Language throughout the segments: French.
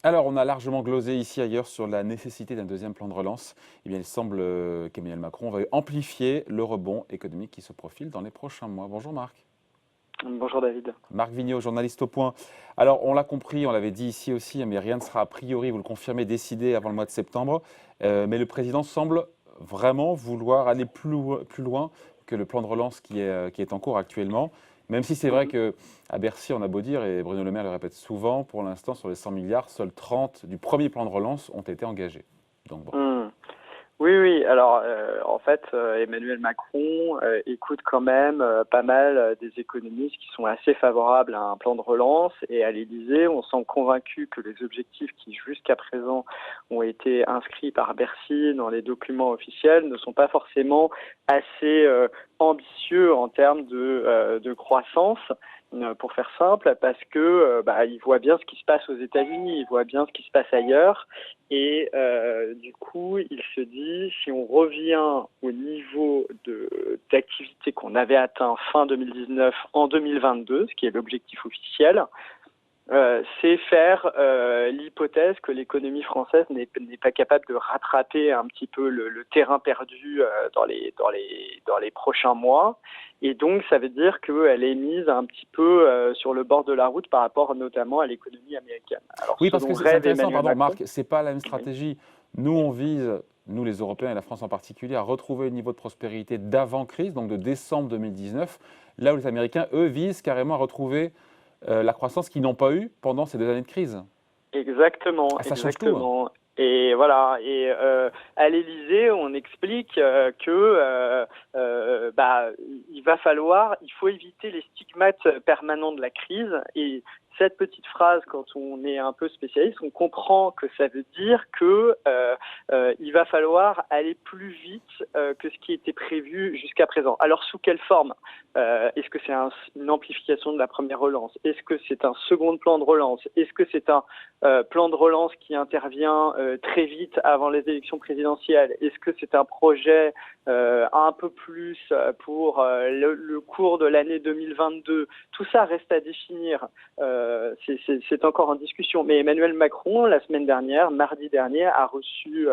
Alors, on a largement glosé ici ailleurs sur la nécessité d'un deuxième plan de relance. Eh bien, il semble qu'Emmanuel Macron va amplifier le rebond économique qui se profile dans les prochains mois. Bonjour Marc. Bonjour David. Marc Vigneault, journaliste au Point. Alors, on l'a compris, on l'avait dit ici aussi, mais rien ne sera a priori, vous le confirmez, décidé avant le mois de septembre. Mais le président semble vraiment vouloir aller plus loin que le plan de relance qui est en cours actuellement. Même si c'est vrai Mhm. qu'à Bercy, on a beau dire, et Bruno Le Maire le répète souvent, pour l'instant, sur les 100 milliards, seuls 30 du premier plan de relance ont été engagés. Donc bon. Hmm. Oui, oui. Alors, en fait, Emmanuel Macron écoute quand même pas mal des économistes qui sont assez favorables à un plan de relance. Et à l'Élysée, on semble convaincu que les objectifs qui jusqu'à présent ont été inscrits par Bercy dans les documents officiels ne sont pas forcément assez ambitieux en termes de croissance. Pour faire simple, parce que il voit bien ce qui se passe aux États-Unis, il voit bien ce qui se passe ailleurs, et du coup, il se dit si on revient au niveau d'activité qu'on avait atteint fin 2019 en 2022, ce qui est l'objectif officiel, c'est faire l'hypothèse que l'économie française n'est pas capable de rattraper un petit peu le terrain perdu dans les prochains mois. Et donc, ça veut dire qu'elle est mise un petit peu sur le bord de la route par rapport notamment à l'économie américaine. Alors, Oui, ce parce que dont c'est rêve intéressant, Emmanuel pardon, Macron, Marc, c'est pas la même oui, stratégie. Nous, on vise, nous les Européens et la France en particulier, à retrouver le niveau de prospérité d'avant-crise, donc de décembre 2019, là où les Américains, eux, visent carrément à retrouver la croissance qu'ils n'ont pas eue pendant ces 2 années de crise. exactement, Ah, ça change tout, hein. exactement. Et voilà. Et à l'Élysée, on explique que il faut éviter les stigmates permanents de la crise. Et cette petite phrase, quand on est un peu spécialiste, on comprend que ça veut dire que il va falloir aller plus vite que ce qui était prévu jusqu'à présent. Alors sous quelle forme? Est-ce que c'est une amplification de la première relance? Est-ce que c'est un second plan de relance? Est-ce que c'est un plan de relance qui intervient très vite avant les élections présidentielles? Est-ce que c'est un projet un peu plus pour le cours de l'année 2022? Tout ça reste à définir. C'est encore en discussion. Mais Emmanuel Macron, la semaine dernière, mardi dernier, a reçu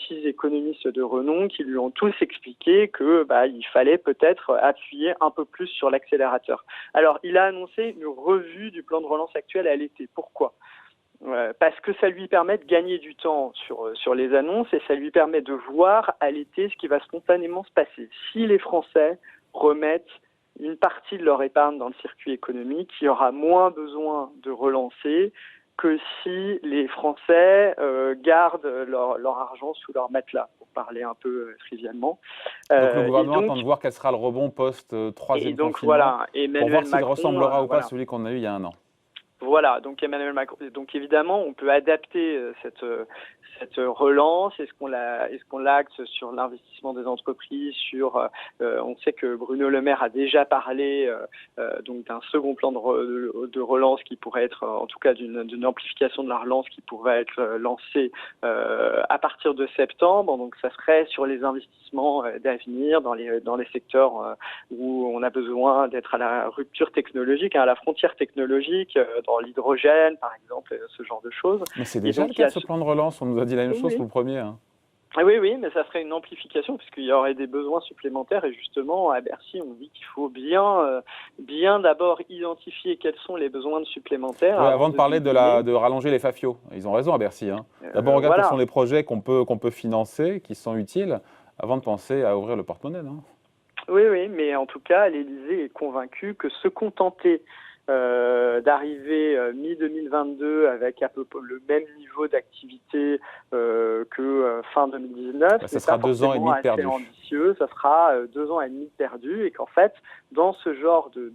6 économistes de renom qui lui ont tous expliqué que il fallait peut-être appuyer un peu plus sur l'accélérateur. Alors, il a annoncé une revue du plan de relance actuel à l'été. Pourquoi? Parce que ça lui permet de gagner du temps sur les annonces et ça lui permet de voir à l'été ce qui va spontanément se passer. Si les Français remettent une partie de leur épargne dans le circuit économique, il y aura moins besoin de relancer que si les Français gardent leur argent sous leur matelas, pour parler un peu trivialement. Donc le Et gouvernement donc, attend de voir quel sera le rebond et post-troisième donc confinement voilà, pour Emmanuel voir s'il Macron, ressemblera ou pas à voilà. celui qu'on a eu il y a un an. Voilà, donc Emmanuel Macron. Donc évidemment, on peut adapter cette relance. Est-ce qu'on l'axe sur l'investissement des entreprises, on sait que Bruno Le Maire a déjà parlé donc d'un second plan de relance qui pourrait être, en tout cas d'une amplification de la relance qui pourrait être lancée à partir de septembre. Donc ça serait sur les investissements d'avenir dans les secteurs où on a besoin d'être à la rupture technologique, à la frontière technologique, dans l'hydrogène, par exemple, ce genre de choses. Mais c'est Et déjà le donc, il y cas de a ce plan de relance, on nous a dit la même chose pour oui, le premier, hein. oui, oui, mais ça serait une amplification puisqu'il y aurait des besoins supplémentaires et justement à Bercy on dit qu'il faut bien d'abord identifier quels sont les besoins supplémentaires Oui, avant avant de de parler décliner. de rallonger les FAFIO. Ils ont raison à Bercy, hein. D'abord, on regarde quels sont Voilà. les projets qu'on peut financer, qui sont utiles, avant de penser à ouvrir le porte-monnaie, non? Oui, oui, mais en tout cas, l'Élysée est convaincu que se contenter d'arriver mi-2022 avec à peu près le même niveau d'activité que fin 2019 Bah, ça n'est sera pas 2 ans et demi forcément de assez perdu. ambitieux. Ça sera 2 ans et demi de perdu et qu'en fait, dans ce genre de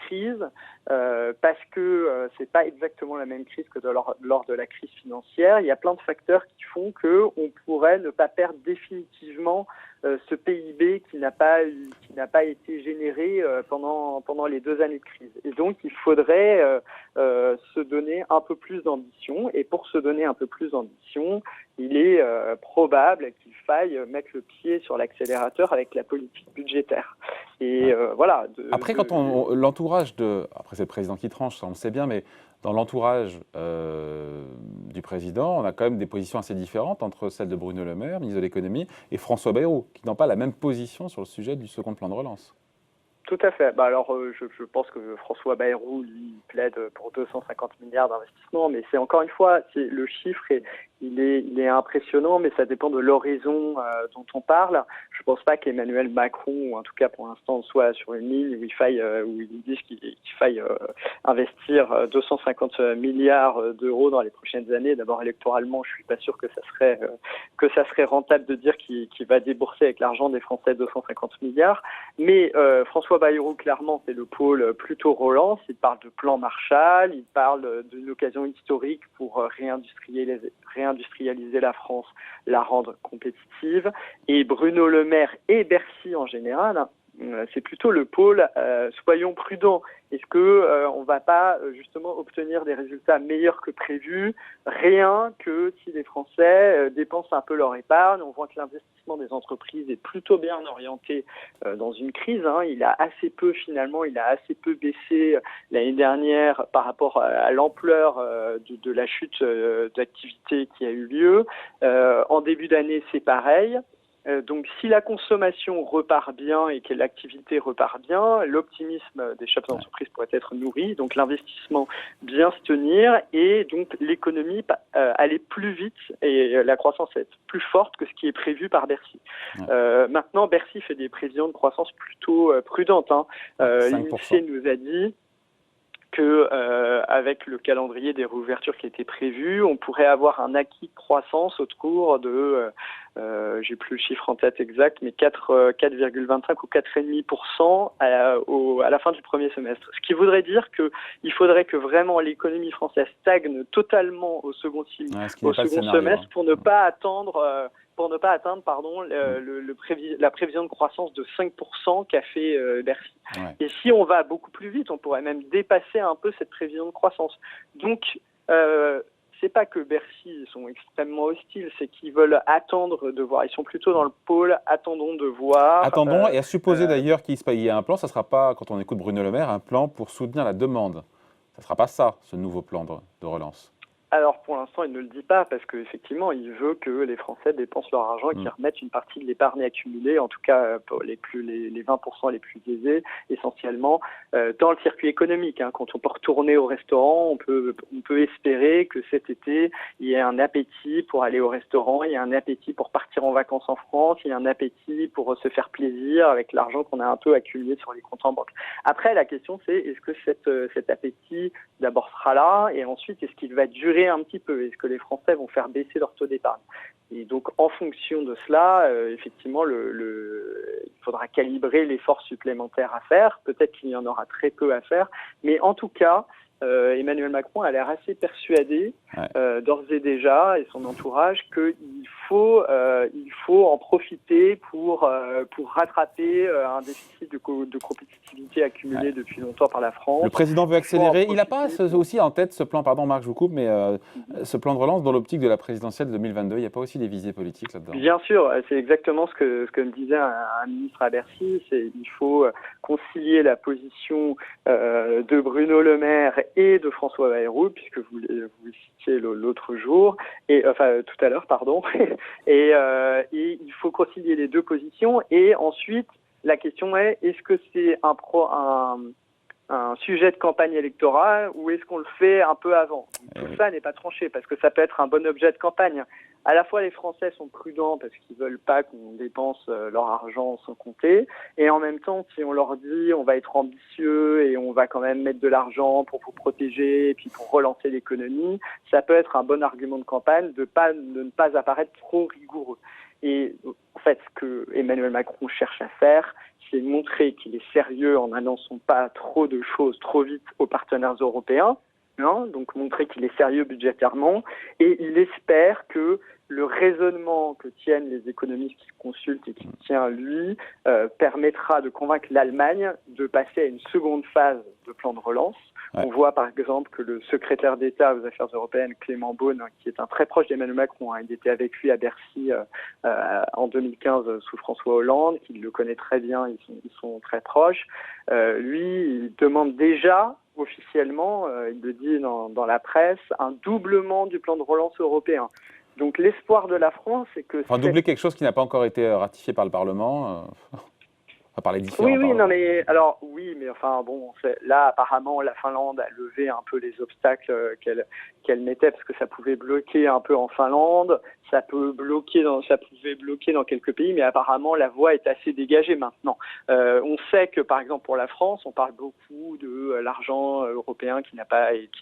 crise, parce que c'est pas exactement la même crise que lors de la crise financière, il y a plein de facteurs qui font que on pourrait ne pas perdre définitivement ce PIB qui n'a pas été généré pendant les 2 années de crise. Et donc, il faudrait se donner un peu plus d'ambition. Et pour se donner un peu plus d'ambition, il est probable qu'il faille mettre le pied sur l'accélérateur avec la politique budgétaire. Et Ouais. voilà. Après, l'entourage de. Après, c'est le président qui tranche, ça on le sait bien, mais dans l'entourage du président, on a quand même des positions assez différentes entre celle de Bruno Le Maire, ministre de l'économie, et François Bayrou, qui n'ont pas la même position sur le sujet du second plan de relance. Tout à fait. Bah alors, je pense que François Bayrou, lui, plaide pour 250 milliards d'investissements, mais c'est encore une fois, le chiffre il est impressionnant, mais ça dépend de l'horizon dont on parle. Je pense pas qu'Emmanuel Macron, ou en tout cas pour l'instant, soit sur une ligne où ils disent qu'il faille investir 250 milliards d'euros dans les prochaines années. D'abord, électoralement, je suis pas sûr que ça serait rentable de dire qu'il va débourser avec l'argent des Français 250 milliards. Mais François Bayrou, clairement, c'est le pôle plutôt relance. Il parle de plan Marshall, il parle d'une occasion historique pour réindustrialiser la France, la rendre compétitive. Et Bruno Le Maire et Bercy en général, c'est plutôt le pôle soyons prudents. Est-ce que on va pas justement obtenir des résultats meilleurs que prévu, rien que si les Français dépensent un peu leur épargne? On voit que l'investissement des entreprises est plutôt bien orienté dans une crise. Il a assez peu baissé l'année dernière par rapport à l'ampleur de la chute d'activité qui a eu lieu. En début d'année, c'est pareil. Donc, si la consommation repart bien et que l'activité repart bien, l'optimisme des chefs d'entreprise pourrait être nourri, donc l'investissement bien se tenir et donc l'économie aller plus vite et la croissance être plus forte que ce qui est prévu par Bercy. Maintenant, Bercy fait des prévisions de croissance plutôt prudentes. L'INSEE nous a dit que avec le calendrier des réouvertures qui était prévu, on pourrait avoir un acquis de croissance autour de, j'ai plus le chiffre en tête exact, mais 4,25 ou 4,5% à la fin du premier semestre. Ce qui voudrait dire qu'il faudrait que vraiment l'économie française stagne totalement au second semestre pour ne pas attendre. La prévision de croissance de 5% qu'a fait Bercy. Ouais. Et si on va beaucoup plus vite, on pourrait même dépasser un peu cette prévision de croissance. Donc, c'est pas que Bercy sont extrêmement hostiles, c'est qu'ils veulent attendre de voir. Ils sont plutôt dans le pôle, attendons de voir. Attendons, et à supposer d'ailleurs qu'il y ait un plan, ça ne sera pas, quand on écoute Bruno Le Maire, un plan pour soutenir la demande. Ça ne sera pas ça, ce nouveau plan de relance. Alors pour l'instant, il ne le dit pas parce qu'effectivement, il veut que les Français dépensent leur argent et qu'ils remettent une partie de l'épargne accumulée, en tout cas pour les 20% les plus aisés, essentiellement dans le circuit économique. Quand on peut retourner au restaurant, on peut espérer que cet été, il y ait un appétit pour aller au restaurant, il y a un appétit pour partir en vacances en France, il y a un appétit pour se faire plaisir avec l'argent qu'on a un peu accumulé sur les comptes en banque. Après, la question c'est, est-ce que cet appétit d'abord sera là et ensuite, est-ce qu'il va durer un petit peu? Est-ce que les Français vont faire baisser leur taux d'épargne? Et donc, en fonction de cela, effectivement, il faudra calibrer l'effort supplémentaire à faire. Peut-être qu'il y en aura très peu à faire. Mais en tout cas, Emmanuel Macron a l'air assez persuadé, d'ores et déjà, et son entourage, qu'il faut en profiter pour rattraper un déficit de compétitivité accumulé depuis longtemps par la France. Le président veut accélérer. Il n'a pas aussi en tête ce plan, pardon Marc, je vous coupe, mais ce plan de relance dans l'optique de la présidentielle 2022, il n'y a pas aussi des visées politiques là-dedans? Bien sûr, c'est exactement ce que me disait un ministre à Bercy, il faut concilier la position de Bruno Le Maire et de François Bayrou, puisque vous citiez l'autre jour, tout à l'heure, pardon, et il faut concilier les deux positions, et ensuite, la question est, est-ce que c'est un sujet de campagne électorale ou est-ce qu'on le fait un peu avant? Tout ça n'est pas tranché, parce que ça peut être un bon objet de campagne. À la fois, les Français sont prudents parce qu'ils veulent pas qu'on dépense leur argent sans compter. Et en même temps, si on leur dit on va être ambitieux et on va quand même mettre de l'argent pour vous protéger et puis pour relancer l'économie, ça peut être un bon argument de campagne de ne pas apparaître trop rigoureux. Et en fait, ce que Emmanuel Macron cherche à faire, c'est montrer qu'il est sérieux en n'annonçant pas trop de choses trop vite aux partenaires européens. Donc montrer qu'il est sérieux budgétairement, et il espère que le raisonnement que tiennent les économistes qui consultent et qui tient lui permettra de convaincre l'Allemagne de passer à une seconde phase de plan de relance. On voit par exemple que le secrétaire d'État aux Affaires européennes, Clément Beaune, qui est un très proche d'Emmanuel Macron, il était avec lui à Bercy en 2015 sous François Hollande, qu'il le connaît très bien, ils sont très proches. Lui, il demande déjà officiellement, il le dit dans la presse, un doublement du plan de relance européen. Donc l'espoir de la France, c'est que... Enfin, doubler quelque chose qui n'a pas encore été ratifié par le Parlement, enfin, par les différents Oui, parlements. non, mais alors oui, mais enfin bon, là apparemment la Finlande a levé un peu les obstacles qu'elle mettait parce que ça pouvait bloquer un peu en Finlande, ça pouvait bloquer dans quelques pays, mais apparemment la voie est assez dégagée maintenant. On sait que par exemple pour la France, on parle beaucoup de l'argent européen qui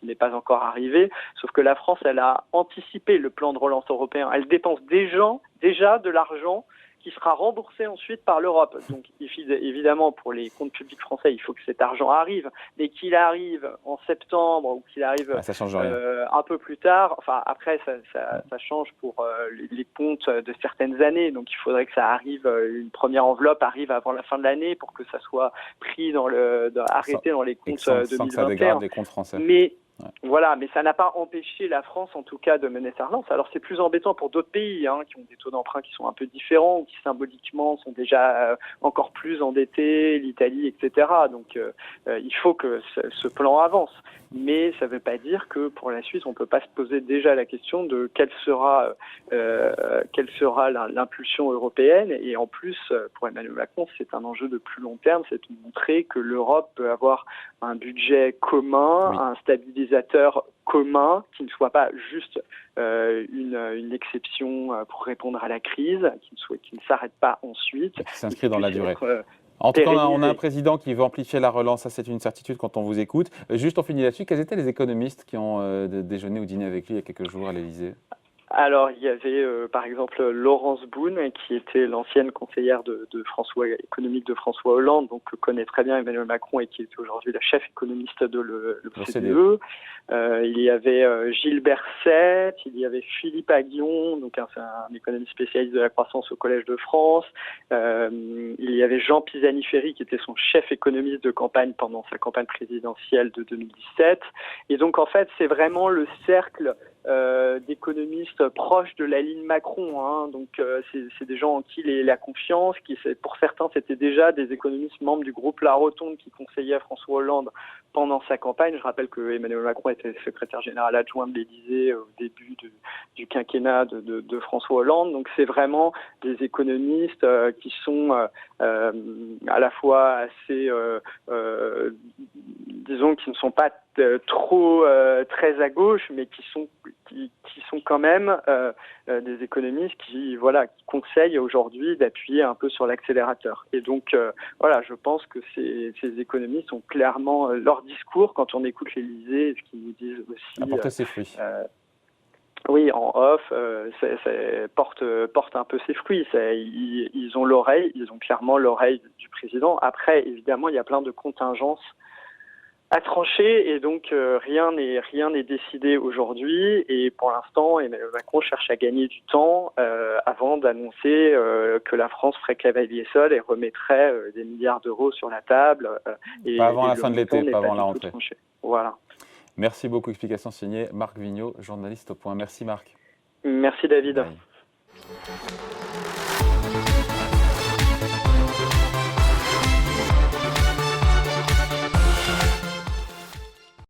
n'est pas encore arrivé, sauf que la France, elle a anticipé le plan de relance européen, elle dépense déjà de l'argent qui sera remboursé ensuite par l'Europe. Donc évidemment, pour les comptes publics français, il faut que cet argent arrive, mais qu'il arrive en septembre ou qu'il arrive Ça change rien. un peu plus tard. Enfin, après, ça change pour les comptes de certaines années. Donc il faudrait que ça arrive, une première enveloppe arrive avant la fin de l'année pour que ça soit pris arrêté dans les comptes sans que ça 2021. dégrade les comptes français. Mais voilà, mais ça n'a pas empêché la France, en tout cas, de mener sa relance. Alors c'est plus embêtant pour d'autres pays qui ont des taux d'emprunt qui sont un peu différents ou qui symboliquement sont déjà encore plus endettés, l'Italie, etc. Donc il faut que ce plan avance. Mais ça ne veut pas dire que pour la suite, on ne peut pas se poser déjà la question de quelle sera l'impulsion européenne. Et en plus, pour Emmanuel Macron, c'est un enjeu de plus long terme, c'est de montrer que l'Europe peut avoir un budget commun, un stabilisateur commun, qui ne soit pas juste une exception pour répondre à la crise, qui ne s'arrête pas ensuite. Qui s'inscrit dans la durée. En tout cas, on a un président qui veut amplifier la relance, ça c'est une certitude quand on vous écoute. Juste on finit là-dessus, quels étaient les économistes qui ont déjeuné ou dîné avec lui il y a quelques jours à l'Élysée ? Alors, il y avait par exemple Laurence Boone, qui était l'ancienne conseillère économique de François Hollande, donc que connaît très bien Emmanuel Macron et qui est aujourd'hui la chef économiste de l'OCDE. Il y avait Gilles Berset, il y avait Philippe Aghion, donc un économiste spécialiste de la croissance au Collège de France. Il y avait Jean Pisani-Ferry, qui était son chef économiste de campagne pendant sa campagne présidentielle de 2017. Et donc, en fait, c'est vraiment le cercle d'économistes proches de la ligne Macron, donc c'est des gens en qui il a confiance, pour certains c'était déjà des économistes membres du groupe La Rotonde qui conseillaient François Hollande pendant sa campagne. Je rappelle que Emmanuel Macron était secrétaire général adjoint de l'Élysée au début du quinquennat de François Hollande, donc c'est vraiment des économistes qui sont à la fois assez disons qui ne sont pas trop très à gauche, mais qui sont quand même des économistes qui conseillent aujourd'hui d'appuyer un peu sur l'accélérateur. Et donc je pense que ces économistes ont clairement leur discours, quand on écoute l'Élysée, ce qu'ils nous disent aussi. Apporter ses fruits. Oui, en off, porte un peu ses fruits. Ils ont clairement l'oreille du président. Après, évidemment, il y a plein de contingences à trancher et donc rien n'est décidé aujourd'hui. Et pour l'instant, Emmanuel Macron cherche à gagner du temps avant d'annoncer que la France ferait cavalier seul et remettrait des milliards d'euros sur la table. Pas avant la fin de l'été, pas avant la rentrée. Voilà. Merci beaucoup. Explication signée Marc Vigneault, journaliste au Point. Merci Marc. Merci David. Bye.